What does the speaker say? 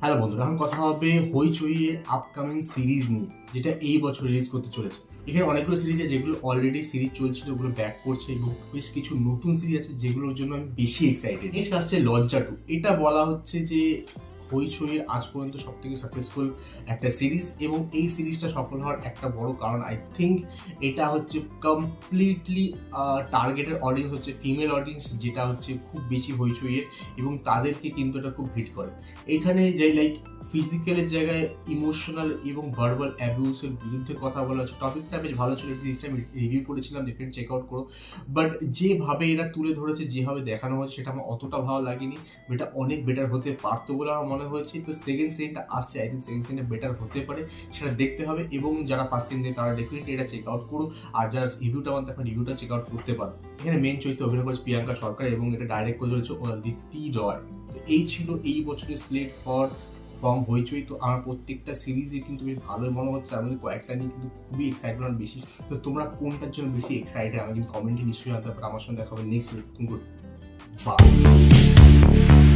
Hello বন্ধুরা, এখন কথা হবে হইচই এর আপকামিং সিরিজ নিয়ে, যেটা এই বছর রিলিজ করতে চলেছে। এখানে অনেকগুলো সিরিজ আছে যেগুলো অলরেডি সিরিজ চলছিল, ওগুলো ব্যাক করছে, এবং বেশ কিছু নতুন সিরিজ আছে যেগুলোর জন্য আমি বেশি এক্সাইটেড। নেক্সট আসছে লজ্জা 2। এটা বলা হচ্ছে যে হইচই এর আজ পর্যন্ত সব থেকে সাকসেসফুল একটা সিরিজ, এবং এই সিরিজটা সফল হওয়ার একটা বড় কারণ আই থিঙ্ক এটা হচ্ছে কমপ্লিটলি টার্গেটেড অডিয়েন্স হচ্ছে ফিমেল অডিয়েন্স, যেটা হচ্ছে খুব বেশি হইচই এর, এবং তাদেরকে কিন্তু এটা খুব হিট করে। এখানে যে লাইক ফিজিক্যালের জায়গায় ইমোশনাল এবং ভার্বাল অ্যাবিউসের বিরুদ্ধে কথা বলা হচ্ছে। টপিকটা বেশ ভালো ছিল, সিরিজটা আমি রিভিউ করেছিলাম, ডেফিনেটলি চেক আউট করো। বাট যেভাবে এরা তুলে ধরেছে, যেভাবে দেখানো হচ্ছে, সেটা আমার অতটা ভালো লাগেনি। এটা অনেক বেটার হতে পারতো বলে আমার মনে হয়েছে। তো সেকেন্ড সিজনটা আসছে, আই থিঙ্ক সেকেন্ড সিজনটা বেটার হতে পারে, সেটা দেখতে হবে। এবং যারা ফার্স্ট সিজন দেয় তারা ডেফিনেটলি এটা চেক আউট করো, আর যারা রিভিউটা আমার দেখো রিভিউটা চেক আউট করতে পারো। এখানে মেন চরিত্রে অভিনয় করেছে প্রিয়াঙ্কা সরকার, এবং এটা ডাইরেক্ট করে চলেছে অদিতি রয়। তো এই ছিল এই বছরের স্লেট ফর ফ্রম হইচই। তো আমার প্রত্যেকটা সিরিজে কিন্তু বেশ ভালোই মনে হচ্ছে, আমি কয়েকটা নিয়ে কিন্তু খুবই এক্সাইটমেন্ট বেশি। তো তোমরা কোনটার জন্য বেশি এক্সাইটেড আমি কিন্তু কমেন্টে নিশ্চয়ই জানতে পারো। আমার সঙ্গে দেখা হবে নেক্সট। বাই।